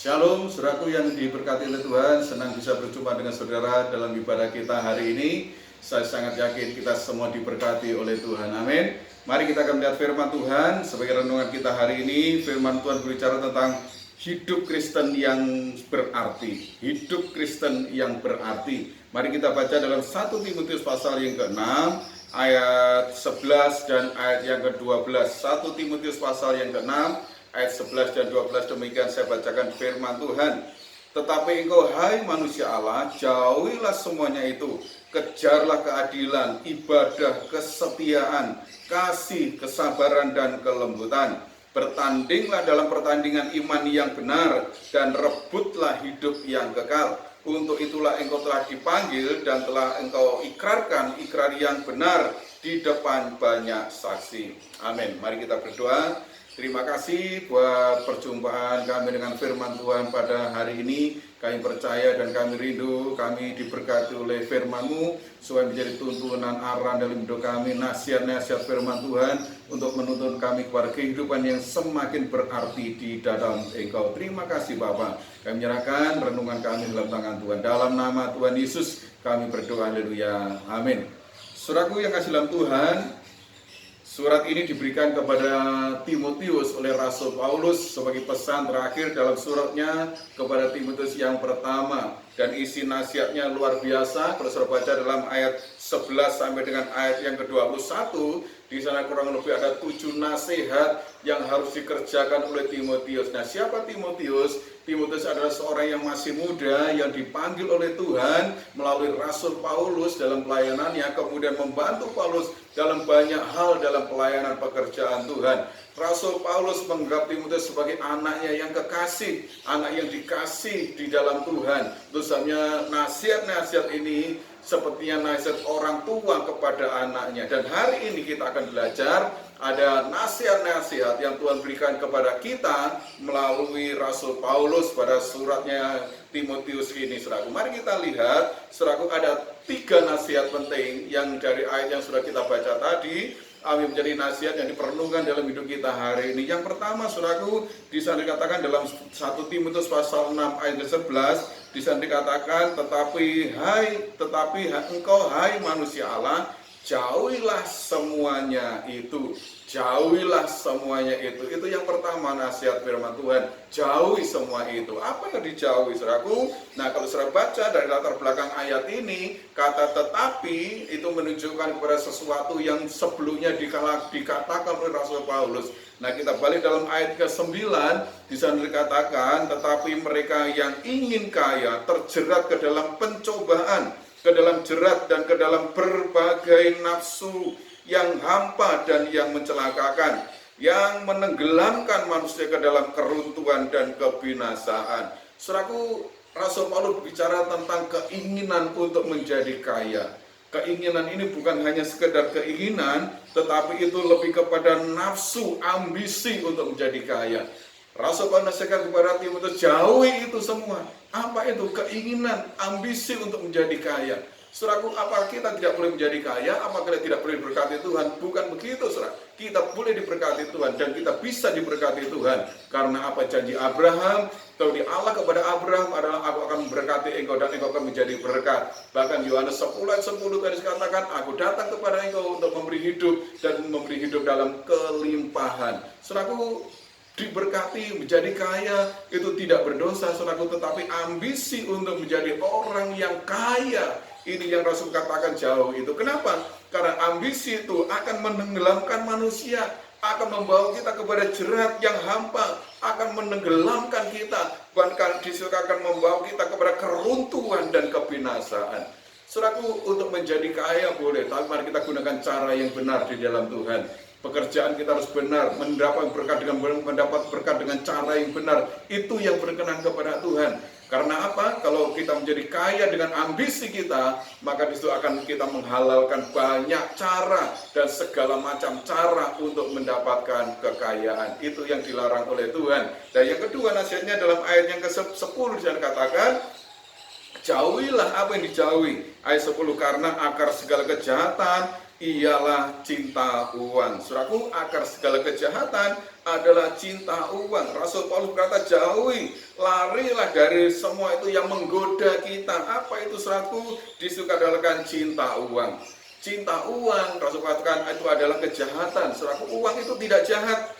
Shalom, saudaraku yang diberkati oleh Tuhan. Senang bisa berjumpa dengan saudara dalam ibadah kita hari ini. Saya sangat yakin kita semua diberkati oleh Tuhan. Amin. Mari kita akan melihat firman Tuhan. Sebagai renungan kita hari ini, firman Tuhan berbicara tentang hidup Kristen yang berarti. Hidup Kristen yang berarti. Mari kita baca dalam 1 Timotius pasal yang ke-6 ayat 11 dan ayat yang ke-12. 1 Timotius pasal yang ke-6 ayat 11 dan 12, demikian saya bacakan firman Tuhan. Tetapi engkau, hai manusia Allah, jauhilah semuanya itu. Kejarlah keadilan, ibadah, kesetiaan, kasih, kesabaran, dan kelembutan. Bertandinglah dalam pertandingan iman yang benar, dan rebutlah hidup yang kekal. Untuk itulah engkau telah dipanggil dan telah engkau ikrarkan ikrar yang benar di depan banyak saksi. Amin. Mari kita berdoa. Terima kasih buat perjumpaan kami dengan firman Tuhan pada hari ini. Kami percaya dan kami rindu, kami diberkati oleh firman-Mu, supaya menjadi tuntunan arah dalam hidup kami, nasihat-nasihat firman Tuhan, untuk menuntun kami kepada kehidupan yang semakin berarti di dalam Engkau. Terima kasih Bapa. Kami menyerahkan renungan kami dalam tangan Tuhan. Dalam nama Tuhan Yesus kami berdoa, haleluya, amin. Saudaraku yang kasih dalam Tuhan, surat ini diberikan kepada Timotius oleh Rasul Paulus sebagai pesan terakhir dalam suratnya kepada Timotius yang pertama. Dan isi nasihatnya luar biasa. Kalau saya baca dalam ayat 11 sampai dengan ayat yang ke-21, di sana kurang lebih ada 7 nasihat yang harus dikerjakan oleh Timotius. Nah, siapa Timotius? Timotius adalah seorang yang masih muda, yang dipanggil oleh Tuhan melalui Rasul Paulus dalam pelayanannya, kemudian membantu Paulus dalam banyak hal dalam pelayanan pekerjaan Tuhan. Rasul Paulus menganggap Timotius sebagai anaknya yang kekasih, anak yang dikasih di dalam Tuhan. Terusnya nasihat-nasihat ini sepertinya nasihat orang tua kepada anaknya. Dan hari ini kita akan belajar ada nasihat-nasihat yang Tuhan berikan kepada kita melalui Rasul Paulus pada suratnya Timotius ini, saudaraku. Mari kita lihat, saudaraku, ada 3 nasihat penting yang dari ayat yang sudah kita baca tadi. Amin, menjadi nasihat yang diperlukan dalam hidup kita hari ini. Yang pertama, saudaraku, di sana dikatakan dalam 1 Timotius pasal 6 ayat 11, di sana dikatakan, tetapi engkau, hai manusia Allah, jauhilah semuanya itu. Jauhilah semuanya itu. Itu yang pertama nasihat firman Tuhan. Jauhi semua itu. Apa yang dijauhi, saudaraku? Nah, kalau saudara baca dari latar belakang ayat ini, kata tetapi itu menunjukkan kepada sesuatu yang sebelumnya dikatakan oleh Rasul Paulus. Nah, kita balik dalam ayat ke-9, di sana dikatakan, tetapi mereka yang ingin kaya terjerat ke dalam pencobaan, ke dalam jerat dan ke dalam berbagai nafsu yang hampa dan yang mencelakakan, yang menenggelamkan manusia ke dalam keruntuhan dan kebinasaan. Saudaraku, Rasul Paulus bicara tentang keinginan untuk menjadi kaya. Keinginan ini bukan hanya sekedar keinginan, tetapi itu lebih kepada nafsu, ambisi untuk menjadi kaya. Rasul Paulus menasihatkan kepada Timotius, jauhi itu semua. Apa itu? Keinginan, ambisi untuk menjadi kaya. Saudaraku, apa kita tidak boleh menjadi kaya? Apa kita tidak boleh diberkati Tuhan? Bukan begitu, saudara. Kita boleh diberkati Tuhan dan kita bisa diberkati Tuhan. Karena apa janji Abraham? Tahu di Allah kepada Abraham adalah, aku akan memberkati engkau dan engkau akan menjadi berkat. Bahkan Yohanes 10 ayat 10 tadi dikatakan, aku datang kepada engkau untuk memberi hidup dan memberi hidup dalam kelimpahan. Saudaraku, diberkati, menjadi kaya itu tidak berdosa, saudaraku, tetapi ambisi untuk menjadi orang yang kaya, ini yang Rasul katakan jauh itu. Kenapa? Karena ambisi itu akan menenggelamkan manusia, akan membawa kita kepada jerat yang hampa, akan menenggelamkan kita, bahkan akan membawa kita kepada keruntuhan dan kebinasaan. Saudaraku, untuk menjadi kaya boleh, tapi mari kita gunakan cara yang benar di dalam Tuhan. Pekerjaan kita harus benar, mendapat berkat dengan cara yang benar. Itu yang berkenan kepada Tuhan. Karena apa? Kalau kita menjadi kaya dengan ambisi kita, maka disitu akan kita menghalalkan banyak cara dan segala macam cara untuk mendapatkan kekayaan. Itu yang dilarang oleh Tuhan. Dan yang kedua nasihatnya dalam ayat yang ke-10 disana katakan, jauhilah apa yang dijauhi. Ayat 10, karena akar segala kejahatan ialah cinta uang. Saudaraku, akar segala kejahatan adalah cinta uang. Rasul Paulus berkata, jauhi, larilah dari semua itu yang menggoda kita. Apa itu, saudaraku? Disukadakan cinta uang. Cinta uang, Rasul katakan itu adalah kejahatan. Saudaraku, uang itu tidak jahat.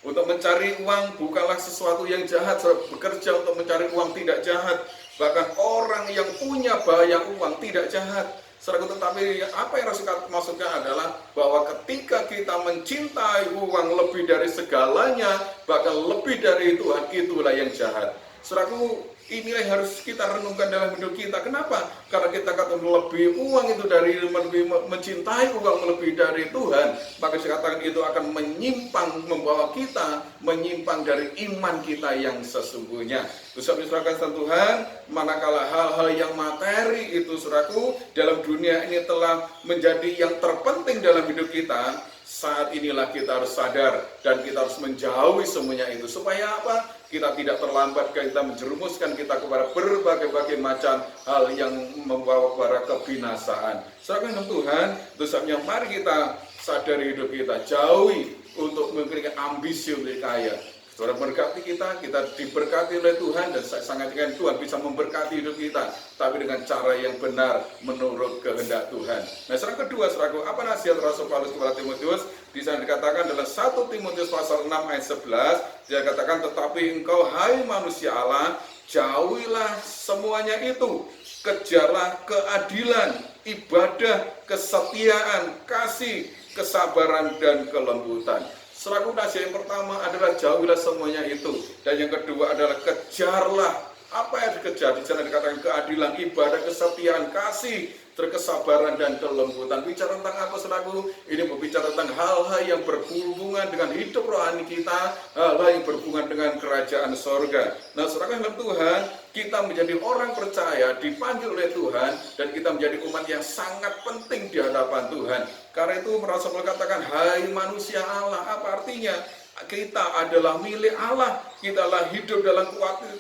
Untuk mencari uang bukanlah sesuatu yang jahat. Bekerja untuk mencari uang tidak jahat. Bahkan orang yang punya banyak uang tidak jahat. Saudaraku, tetapi apa yang Rasul maksudkan adalah bahwa ketika kita mencintai uang lebih dari segalanya, bahkan lebih dari Tuhan, itulah yang jahat. Saudaraku, inilah yang harus kita renungkan dalam hidup kita. Kenapa? Karena kita katakan lebih uang itu dari lebih mencintai uang lebih dari Tuhan, maka saya katakan itu akan menyimpang, membawa kita menyimpang dari iman kita yang sesungguhnya. Terus misalkan Tuhan, manakala hal-hal yang materi itu, saudaraku, dalam dunia ini telah menjadi yang terpenting dalam hidup kita, saat inilah kita harus sadar dan kita harus menjauhi semuanya itu. Supaya apa? Kita tidak terlambat, kita menjerumuskan kita kepada berbagai-bagai macam hal yang membawa kepada kebinasaan. Saudara Tuhan, dosa-nya mari kita sadari hidup kita, jauhi untuk memiliki ambisi untuk kaya. Saudara berkati kita diberkati oleh Tuhan, dan saya sangat yakin Tuhan bisa memberkati hidup kita, tapi dengan cara yang benar menurut kehendak Tuhan. Nah, saudara kedua, saudaraku, apa nasihat Rasul Paulus kepada Timotius? Di sana dikatakan dalam 1 Timotius pasal 6 ayat 11, dia katakan, tetapi engkau hai manusia Allah, jauhilah semuanya itu, kejarlah keadilan, ibadah, kesetiaan, kasih, kesabaran, dan kelembutan. Saudaraku, nasihat yang pertama adalah jauhilah semuanya itu. Dan yang kedua adalah kejarlah. Apa yang dikejar? Di sana dikatakan keadilan, ibadah, kesetiaan, kasih, kesabaran, dan kelembutan. Bicara tentang apa, saudaraku? Ini berbicara tentang hal-hal yang berhubungan dengan hidup rohani kita, hal-hal yang berhubungan dengan kerajaan sorga. Nah, saudara dalam Tuhan, kita menjadi orang percaya, dipanggil oleh Tuhan, dan kita menjadi umat yang sangat penting di hadapan Tuhan. Karena itu Rasul mengatakan, hai manusia Allah. Apa artinya? Kita adalah milik Allah. Kita adalah hidup dalam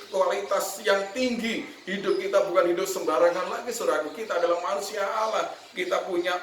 kualitas yang tinggi. Hidup kita bukan hidup sembarangan lagi, saudaraku. Kita adalah manusia Allah. Kita punya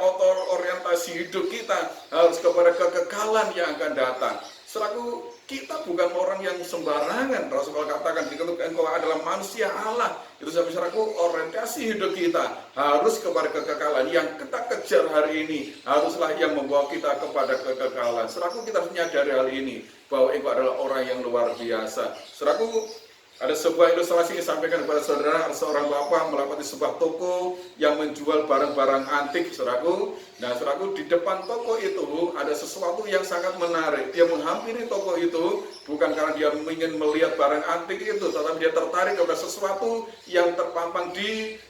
orientasi hidup kita harus kepada kekekalan yang akan datang. Saudaraku, kita bukan orang yang sembarangan. Rasul katakan, jika engkau adalah manusia Allah, itu saudaraku, orientasi hidup kita harus kepada kekekalan. Yang kita kejar hari ini haruslah yang membawa kita kepada kekekalan. Saudaraku, kita harus menyadari hal ini, bahwa engkau adalah orang yang luar biasa. Saudaraku, ada sebuah ilustrasi yang disampaikan kepada saudara. Seorang bapak melewati sebuah toko yang menjual barang-barang antik, saudaraku. Nah, saudaraku, di depan toko itu ada sesuatu yang sangat menarik. Dia menghampiri toko itu bukan karena dia ingin melihat barang antik itu, tetapi dia tertarik kepada sesuatu yang terpampang di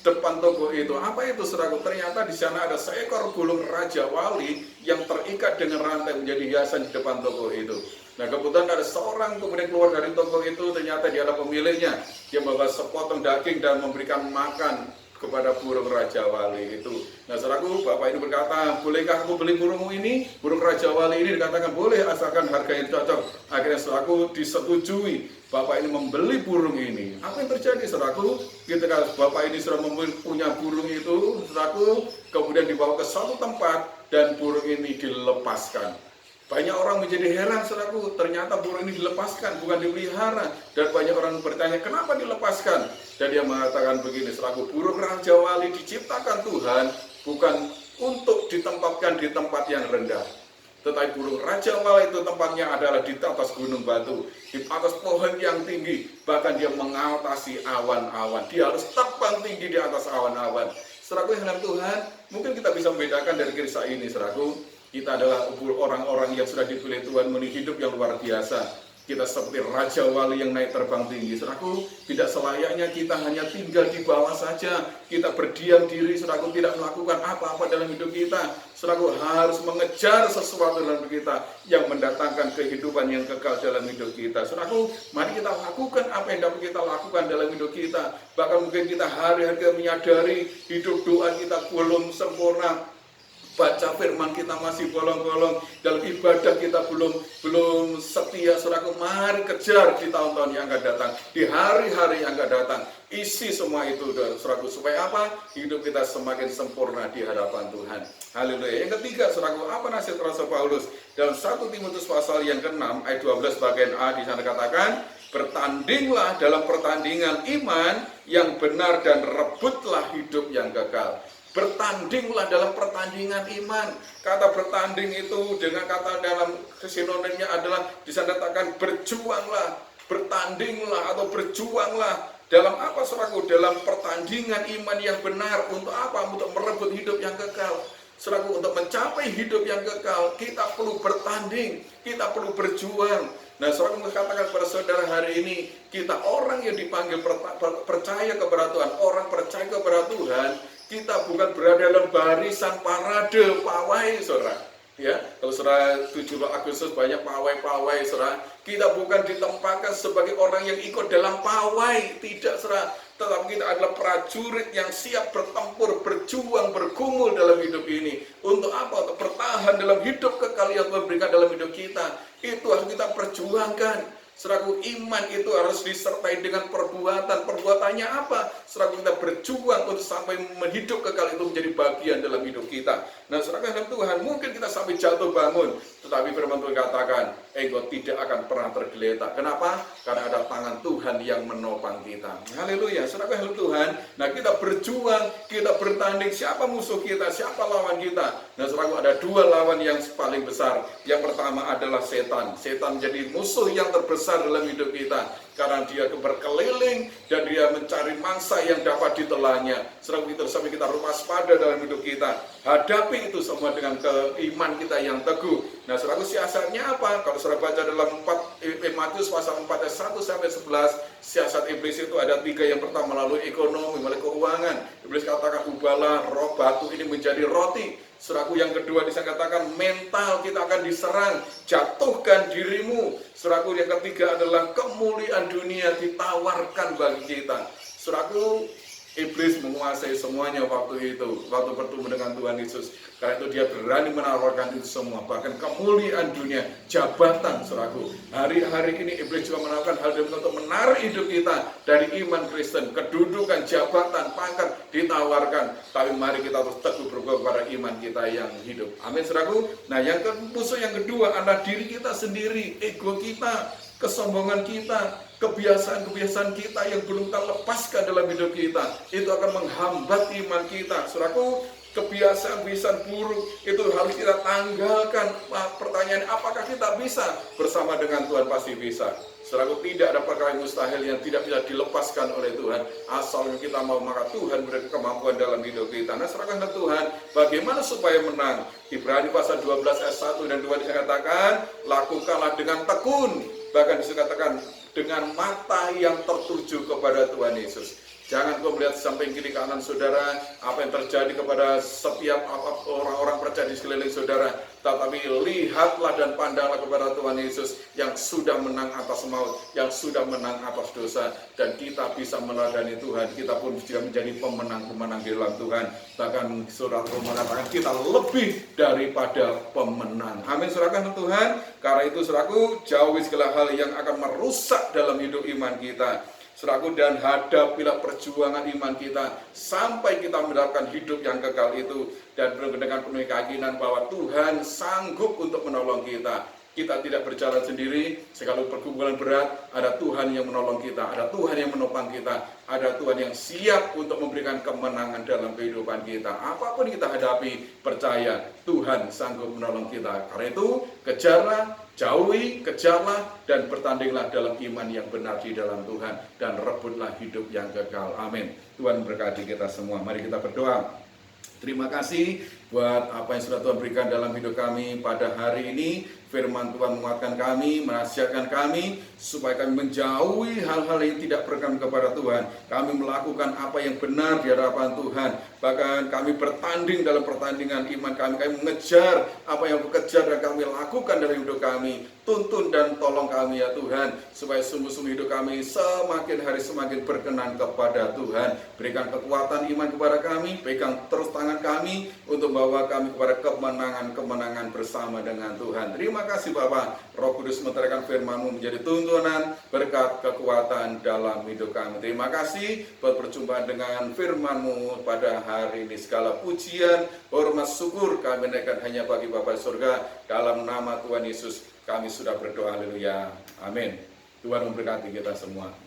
depan toko itu. Apa itu, saudaraku? Ternyata di sana ada seekor burung raja wali yang terikat dengan rantai menjadi hiasan di depan toko itu. Nah, kebetulan ada seorang kemudian keluar dari toko itu, ternyata dia adalah pemiliknya. Dia membawa sepotong daging dan memberikan makan kepada burung raja wali itu. Nah, saudaraku, bapak ini berkata, bolehkah aku beli burung ini? Burung raja wali ini dikatakan boleh, asalkan harganya cocok. Akhirnya saudaraku disetujui. Bapak ini membeli burung ini. Apa yang terjadi, saudaraku? Ketika bapak ini sudah punya burung itu, saudaraku, kemudian dibawa ke suatu tempat dan burung ini dilepaskan. Banyak orang menjadi heran, saudaraku, ternyata burung ini dilepaskan, bukan dipelihara. Dan banyak orang bertanya, kenapa dilepaskan? Dan dia mengatakan begini, saudaraku, burung raja wali diciptakan Tuhan bukan untuk ditempatkan di tempat yang rendah. Tetapi burung raja wali itu tempatnya adalah di atas gunung batu, di atas pohon yang tinggi. Bahkan dia mengatasi awan-awan. Dia harus terbang tinggi di atas awan-awan. Saudaraku yang dalam Tuhan, mungkin kita bisa membedakan dari kisah ini, saudaraku. Kita adalah orang-orang yang sudah dipilih Tuhan memiliki hidup yang luar biasa. Kita seperti raja wali yang naik terbang tinggi. Saudaraku, tidak selayaknya kita hanya tinggal di bawah saja. Kita berdiam diri, saudaraku, tidak melakukan apa-apa dalam hidup kita. Saudaraku, harus mengejar sesuatu dalam hidup kita yang mendatangkan kehidupan yang kekal dalam hidup kita. Saudaraku, mari kita lakukan apa yang dapat kita lakukan dalam hidup kita. Bahkan mungkin kita hari-hari menyadari hidup doa kita belum sempurna. baca firman kita masih bolong-bolong, dalam ibadah kita belum setia, saudaraku, mari kejar di tahun-tahun yang akan datang, di hari-hari yang akan datang. Isi semua itu, saudaraku, supaya apa? Hidup kita semakin sempurna di hadapan Tuhan. Haleluya. Yang ketiga, saudaraku, apa nasihat Rasul Paulus? Dalam 1 Timotius pasal yang ke-6 ayat 12 bagian A, di sana katakan, bertandinglah dalam pertandingan iman yang benar dan rebutlah hidup yang kekal. Bertandinglah dalam pertandingan iman. Kata bertanding itu dengan kata dalam sinonimnya adalah disandatakan berjuanglah, bertandinglah atau berjuanglah. Dalam apa, saudaraku? Dalam pertandingan iman yang benar. Untuk apa? Untuk merebut hidup yang kekal. Saudaraku, untuk mencapai hidup yang kekal, kita perlu bertanding, kita perlu berjuang. Nah, saudara mengatakan kepada saudara hari ini, kita orang yang dipanggil percaya kepada Tuhan, orang percaya kepada Tuhan, kita bukan berada dalam barisan parade pawai, saudara. Ya, kalau saudara 17 Agustus banyak pawai-pawai, saudara. Kita bukan ditempatkan sebagai orang yang ikut dalam pawai, tidak, saudara. Tetapi kita adalah prajurit yang siap bertempur, berjuang, bergumul dalam hidup ini. Untuk apa? Untuk bertahan dalam hidup kekal yang Tuhan berikan dalam hidup kita. Itu harus kita perjuangkan. Saudaraku, iman itu harus disertai dengan perbuatan. Perbuatannya apa? Saudaraku, kita berjuang untuk sampai hidup kekal itu menjadi bagian dalam hidup kita. Nah, saudara dalam Tuhan, mungkin kita sampai jatuh bangun, tetapi firman Tuhan katakan, engkau tidak akan pernah tergeletak. Kenapa? Karena ada tangan Tuhan yang menopang kita. Haleluya, saudara dalam Tuhan. Nah, kita berjuang, kita bertanding. Siapa musuh kita? Siapa lawan kita? Nah, saudara, ada dua lawan yang paling besar. Yang pertama adalah setan. Setan menjadi musuh yang terbesar dalam hidup kita, karena dia berkeliling dan dia mencari mangsa yang dapat ditelannya. Saudara, kita sampai kita waspada dalam hidup kita. Hadapi itu semua dengan keiman kita yang teguh. Nah, saudara, siasatnya apa? Kalau saudara baca dalam Matius pasal 4 ayat 1 sampai 11, siasat iblis itu ada 3. Yang pertama melalui ekonomi, melalui keuangan. Iblis katakan, ubahlah roh batu ini menjadi roti. Saudaraku, yang kedua dikatakan mental kita akan diserang, jatuhkan dirimu. Saudaraku, yang ketiga adalah kemuliaan dunia ditawarkan bagi kita. Saudaraku, iblis menguasai semuanya waktu itu, waktu bertemu dengan Tuhan Yesus. Karena itu dia berani menawarkan itu semua, bahkan kemuliaan dunia, jabatan, saudaraku. Hari-hari ini iblis juga menawarkan hal demikian untuk menarik hidup kita dari iman Kristen, kedudukan, jabatan, pangkat ditawarkan. Tapi mari kita terus teguh berpegang kepada iman kita yang hidup. Amin, saudaraku. Nah, musuh yang kedua adalah diri kita sendiri, ego kita, kesombongan kita, kebiasaan-kebiasaan kita yang belum terlepaskan dalam hidup kita. Itu akan menghambat iman kita. Saudaraku, kebiasaan-kebiasaan buruk itu harus kita tanggalkan. Pertanyaan, apakah kita bisa? Bersama dengan Tuhan pasti bisa. Saudaraku, tidak ada perkara yang mustahil yang tidak bisa dilepaskan oleh Tuhan. Asalnya kita mau, maka Tuhan beri kemampuan dalam hidup kita. Nah, serahkan ke Tuhan, bagaimana supaya menang? Ibrani pasal 12 ayat 1 dan 2 dikatakan, lakukanlah dengan tekun. Bahkan dikatakan dengan mata yang tertuju kepada Tuhan Yesus. Jangan kau melihat samping kiri kanan saudara, apa yang terjadi kepada setiap orang-orang percaya di sekeliling saudara. Tetapi lihatlah dan pandanglah kepada Tuhan Yesus yang sudah menang atas maut, yang sudah menang atas dosa. Dan kita bisa meladani Tuhan, kita pun juga menjadi pemenang-pemenang di dalam Tuhan. Bahkan saudara mengatakan kita lebih daripada pemenang. Amin, saudara Tuhan. Karena itu saudaraku, jauhi segala hal yang akan merusak dalam hidup iman kita. Saudaraku, dan hadapilah perjuangan iman kita sampai kita mendapatkan hidup yang kekal itu, dan dengan penuh keyakinan bahwa Tuhan sanggup untuk menolong kita. Kita tidak berjalan sendiri, segala pergumulan berat, ada Tuhan yang menolong kita, ada Tuhan yang menopang kita, ada Tuhan yang siap untuk memberikan kemenangan dalam kehidupan kita. Apapun kita hadapi, percaya Tuhan sanggup menolong kita. Karena itu, kejarlah, jauhi, kejarlah, dan bertandinglah dalam iman yang benar di dalam Tuhan, dan rebutlah hidup yang kekal. Amin. Tuhan berkati kita semua. Mari kita berdoa. Terima kasih buat apa yang sudah Tuhan berikan dalam hidup kami pada hari ini. Firman Tuhan menguatkan kami, menasihatkan kami, supaya kami menjauhi hal-hal yang tidak berkenan kepada Tuhan. Kami melakukan apa yang benar di hadapan Tuhan. Bahkan kami bertanding dalam pertandingan iman kami. Kami mengejar apa yang kejar dan kami lakukan dalam hidup kami. Tuntun dan tolong kami ya Tuhan, supaya sungguh-sungguh hidup kami semakin hari semakin berkenan kepada Tuhan. Berikan kekuatan iman kepada kami, pegang terus tangan kami untuk membawa kami kepada kemenangan-kemenangan bersama dengan Tuhan. Terima kasih Bapak, Roh Kudus menerangkan firman-Mu menjadi tuntunan, berkat, kekuatan dalam hidup kami. Terima kasih buat perjumpaan dengan firman-Mu pada hari ini. Segala pujian, hormat, syukur kami naikkan hanya bagi Bapa surga. Dalam nama Tuhan Yesus kami sudah berdoa, haleluya, amin. Tuhan memberkati kita semua.